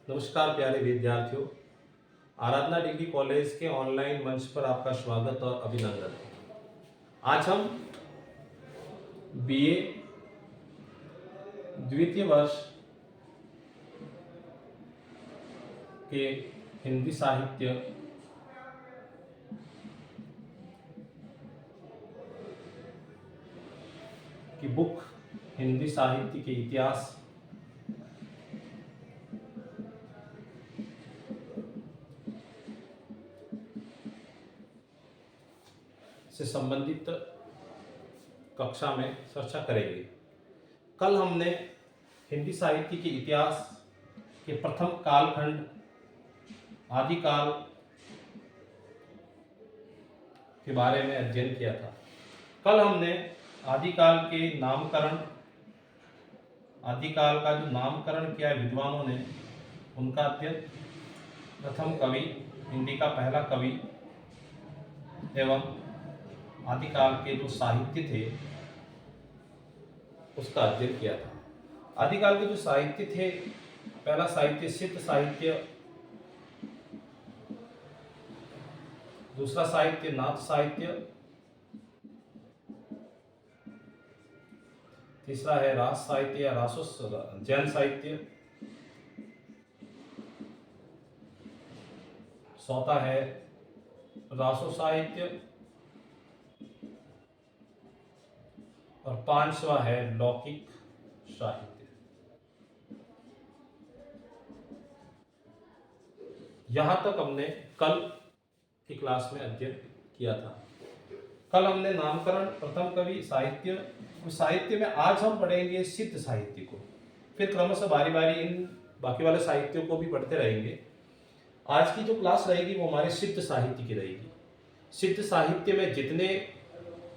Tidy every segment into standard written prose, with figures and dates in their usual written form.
नमस्कार प्यारे विद्यार्थियों। आराधना डिग्री कॉलेज के ऑनलाइन मंच पर आपका स्वागत और अभिनंदन। आज हम बीए द्वितीय वर्ष के हिंदी साहित्य की बुक हिंदी साहित्य के इतिहास से संबंधित कक्षा में चर्चा करेंगे। कल हमने हिंदी साहित्य के इतिहास के प्रथम कालखंड आदिकाल के बारे में अध्ययन किया था। कल हमने आदिकाल के नामकरण, आदिकाल का जो नामकरण किया विद्वानों ने, उनका अध्ययन, प्रथम कवि, हिंदी का पहला कवि एवं आदिकाल के जो साहित्य थे उसका अध्ययन किया था। आदिकाल के जो साहित्य थे, पहला साहित्य सिद्ध साहित्य, दूसरा साहित्य नाथ साहित्य, तीसरा है रास साहित्य या रासुस जैन साहित्य, चौथा है रासो साहित्य और पांचवा है लौकिक साहित्य। यहां तक हमने कल की क्लास में अध्ययन किया था। कल हमने नामकरण, प्रथम कवि, साहित्य, साहित्य में आज हम पढ़ेंगे सिद्ध साहित्य को। फिर क्रमशः बारी बारी इन बाकी वाले साहित्यों को भी पढ़ते रहेंगे। आज की जो क्लास रहेगी वो हमारे सिद्ध साहित्य की रहेगी। सिद्ध साहित्य में जितने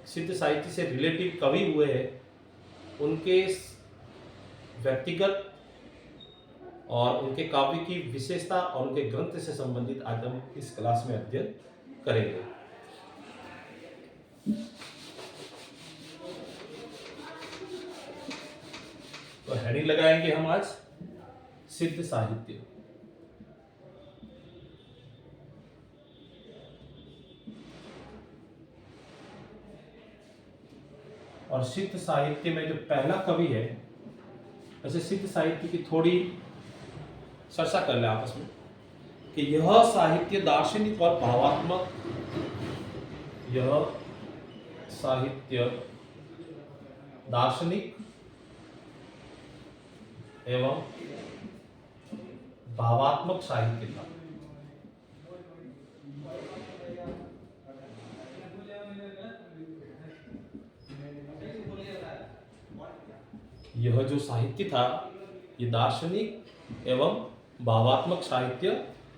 सिद्ध साहित्य से रिलेटिव कवि हुए हैं, उनके व्यक्तिगत और उनके काव्य की विशेषता और उनके ग्रंथ से संबंधित आज हम इस क्लास में अध्ययन करेंगे। तो हेडिंग लगाएंगे हम आज सिद्ध साहित्य। और सिद्ध साहित्य में जो पहला कवि है, वैसे सिद्ध साहित्य की थोड़ी चर्चा कर ले आपस में कि यह साहित्य दार्शनिक और भावात्मक, यह साहित्य दार्शनिक एवं भावात्मक साहित्य था। यह जो साहित्य था ये दार्शनिक एवं भावात्मक साहित्य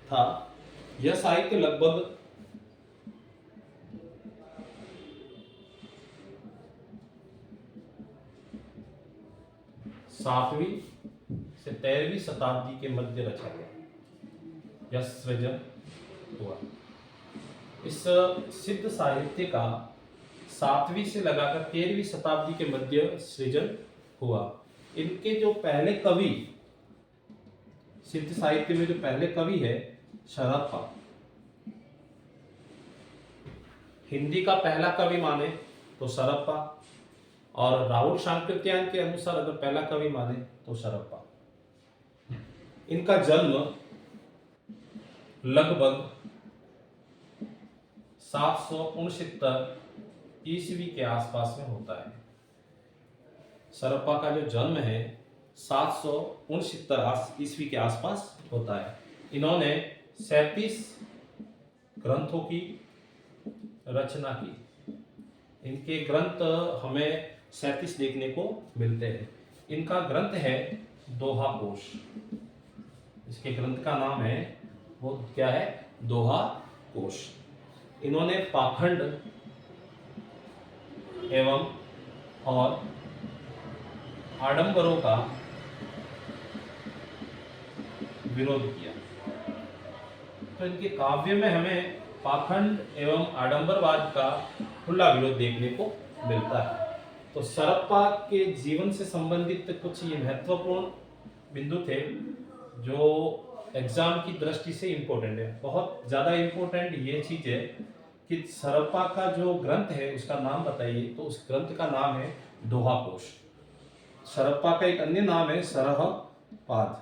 था। यह साहित्य लगभग सातवीं से 13वीं शताब्दी के मध्य रचा गया, यह सृजन हुआ। इस सिद्ध साहित्य का 7वीं से लगाकर 13वीं शताब्दी के मध्य सृजन हुआ। इनके जो पहले कवि, सिद्ध साहित्य में जो पहले कवि है शरप्पा, हिंदी का पहला कवि माने तो शरप्पा, और राहुल शांकृत्यायन के अनुसार अगर पहला कवि माने तो शरप्पा। इनका जन्म लगभग 769 ईस्वी के आसपास में होता है। शरप्पा का जो जन्म है 769 ईस्वी के आसपास होता है। इन्होंने 37 ग्रंथों की रचना की। इनके ग्रंथ हमें 37 देखने को मिलते हैं। इनका ग्रंथ है दोहा कोश। इसके ग्रंथ का नाम है, वो क्या है, दोहा कोश। इन्होंने पाखंड एवं और आडंबरों का विरोध किया। तो इनके काव्य में हमें पाखंड एवं आडंबरवाद का खुला विरोध देखने को मिलता है। तो शरप्पा के जीवन से संबंधित कुछ ये महत्वपूर्ण बिंदु थे जो एग्जाम की दृष्टि से इम्पोर्टेंट है, बहुत ज़्यादा इम्पोर्टेंट ये चीज़ है कि सरप्पा का जो ग्रंथ है उसका नाम बताइए, तो उस ग्रंथ का नाम है दोहा कोश। सरप्पा का एक अन्य नाम है सरहपाद।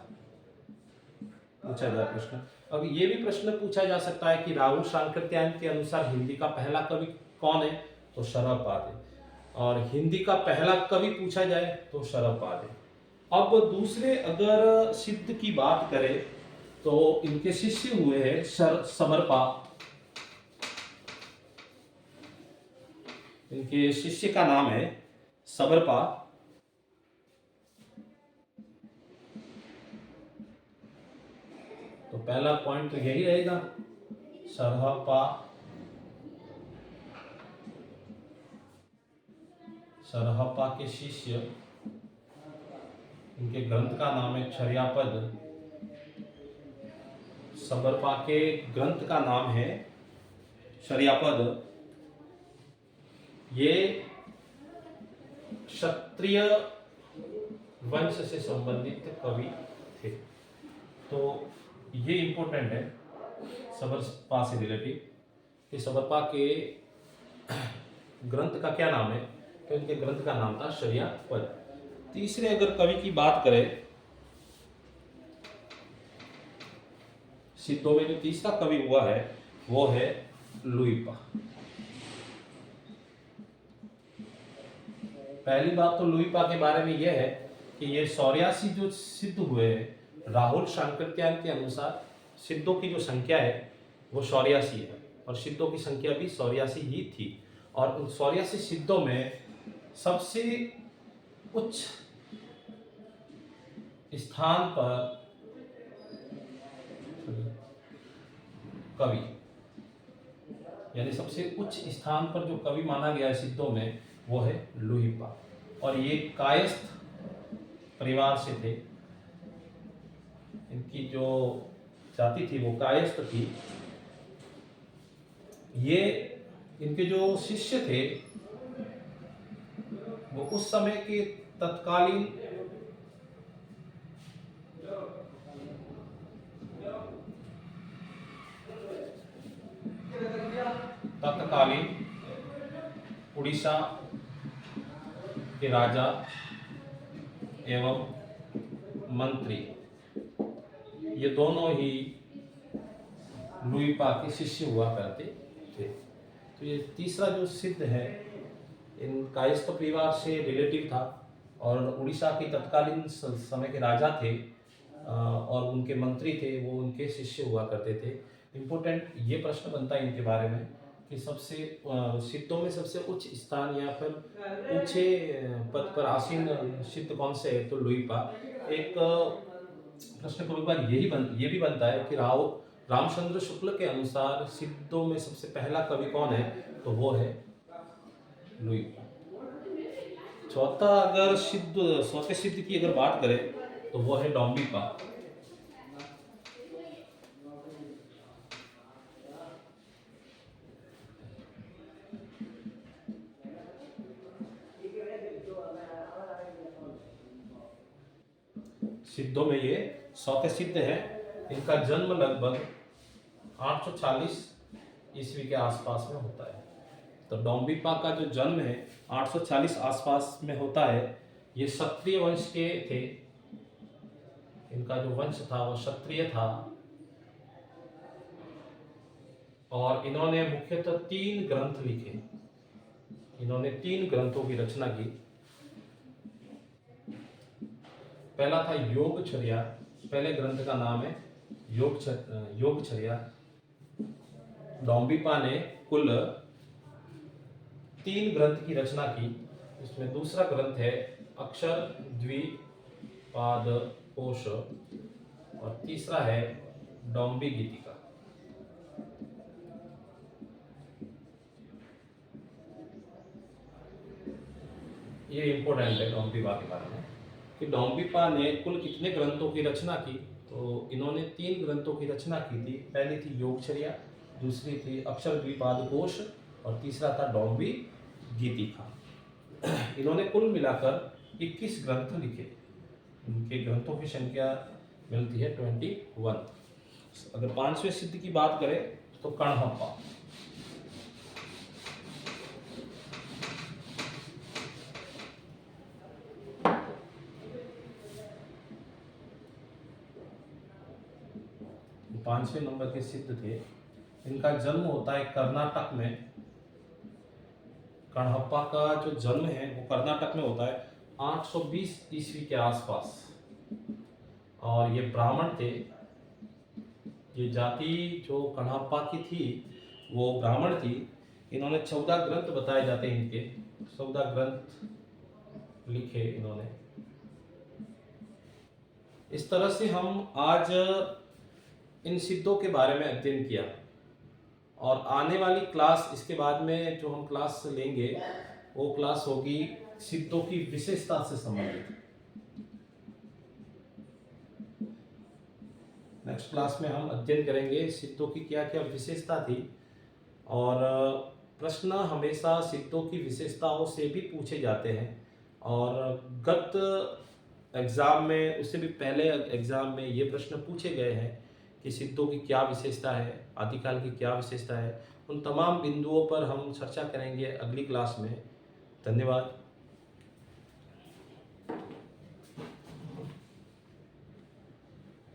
पूछा जाए प्रश्न। अब ये भी प्रश्न पूछा जा सकता है कि राहुल शांकरत्यायन के अनुसार हिंदी का पहला कवि कौन है, तो सरहपाद है। और हिंदी का पहला कवि पूछा जाए तो सरहपाद है। अब दूसरे अगर सिद्ध की बात करें तो इनके शिष्य हुए हैं समरपा। इनके शिष्य का नाम है समरपा। तो पहला पॉइंट तो यही रहेगा, सरहपा। सरहपा के शिष्य, इनके ग्रंथ का नाम है क्षर्यापद। समरपा के ग्रंथ का नाम है क्षर्यापद। ये क्षत्रिय वंश से संबंधित कवि थे। तो ये इंपॉर्टेंट है समरपा से रिलेटिव कि समरपा के ग्रंथ का क्या नाम है, तो इनके ग्रंथ का नाम था क्षर्यापद। तीसरे अगर कवि की बात करें, सिद्धों में जो तीसरा कवि हुआ है वो है लुइपा। पहली बात तो लुइपा के बारे में यह है कि ये 84 जो सिद्ध हुए हैं, राहुल शांकरत्यायन के अनुसार सिद्धों की जो संख्या है वो 84 है, और सिद्धों की संख्या भी 84 ही थी। और उन 84 सिद्धों में सबसे उच्च स्थान पर कवि, यानी सबसे उच्च स्थान पर जो कवि माना गया है सिद्धों में वो है लुइपा। और ये कायस्थ परिवार से थे। इनकी जो जाति थी वो कायस्थ थी। ये इनके जो शिष्य थे वो उस समय के तत्कालीन उड़ीसा के राजा एवं मंत्री, ये दोनों ही लुइपा के शिष्य हुआ करते थे। तो ये तीसरा जो सिद्ध है इन कायस्थ परिवार से रिलेटिव था, और उड़ीसा के तत्कालीन समय के राजा थे और उनके मंत्री थे, वो उनके शिष्य हुआ करते थे। इम्पोर्टेंट ये प्रश्न बनता है इनके बारे में कि सबसे सिद्धों में सबसे उच्च स्थान या फिर ऊंचे पद पर आसीन सिद्ध कौन से है, तो लुइपा। एक प्रश्न कभी बार ये भी बनता है कि रामचंद्र शुक्ल के अनुसार सिद्धों में सबसे पहला कवि कौन है, तो वो है लुइपा। चौथा अगर चौथे सिद्ध की अगर बात करें तो वो है डोम्बिपा। सिद्धों में ये चौथे सिद्ध है। इनका जन्म लगभग 840 ईस्वी के आसपास में होता है। तो डोम्बिपा का जो जन्म है 840 आसपास में होता है। ये क्षत्रिय वंश के थे। इनका जो वंश था वो क्षत्रिय था, और इन्होंने मुख्यतः 3 ग्रंथ लिखे। इन्होंने 3 ग्रंथों की रचना की। पहला था योगचर्या। पहले ग्रंथ का नाम है योगचर्या। डोम्बिपा ने कुल 3 ग्रंथ की रचना की। इसमें दूसरा ग्रंथ है अक्षर द्विपाद कोश, और तीसरा है डोम्बी गीतिका। ये इंपॉर्टेंट है डोम्बिपा के बारे में कि डोम्बिपा ने कुल कितने ग्रंथों की रचना की। तो इन्होंने 3 ग्रंथों की रचना की थी। पहली थी योगचर्या, दूसरी थी अक्षर द्विपाद कोश, और तीसरा था डोम्बी गीतिका। इन्होंने कुल मिलाकर 21 ग्रंथ लिखे। इनके ग्रंथों की संख्या मिलती है 21। अगर पांचवें सिद्ध की बात करें तो कणहप्पा। पांचवें नंबर के सिद्ध थे। इनका जन्म होता है कर्नाटक में। कणहप्पा का जो जन्म है वो कर्नाटक में होता है 820 ईस्वी के आसपास। और ये ब्राह्मण थे। ये जाति जो कणहप्पा की थी वो ब्राह्मण थी। इन्होंने 14 ग्रंथ बताए जाते हैं। इनके 14 ग्रंथ लिखे इन्होंने। इस तरह से हम आज इन सिद्धों के बारे में अध्ययन किया। और आने वाली क्लास, इसके बाद में जो हम क्लास लेंगे वो क्लास होगी सिद्धों की विशेषता से संबंधित। नेक्स्ट क्लास में हम अध्ययन करेंगे सिद्धों की क्या क्या विशेषता थी। और प्रश्न हमेशा सिद्धों की विशेषताओं से भी पूछे जाते हैं। और गत एग्ज़ाम में, उससे भी पहले एग्ज़ाम में ये प्रश्न पूछे गए हैं कि सिद्धों की क्या विशेषता है, आदिकाल की क्या विशेषता है। उन तमाम बिंदुओं पर हम चर्चा करेंगे अगली क्लास में। धन्यवाद।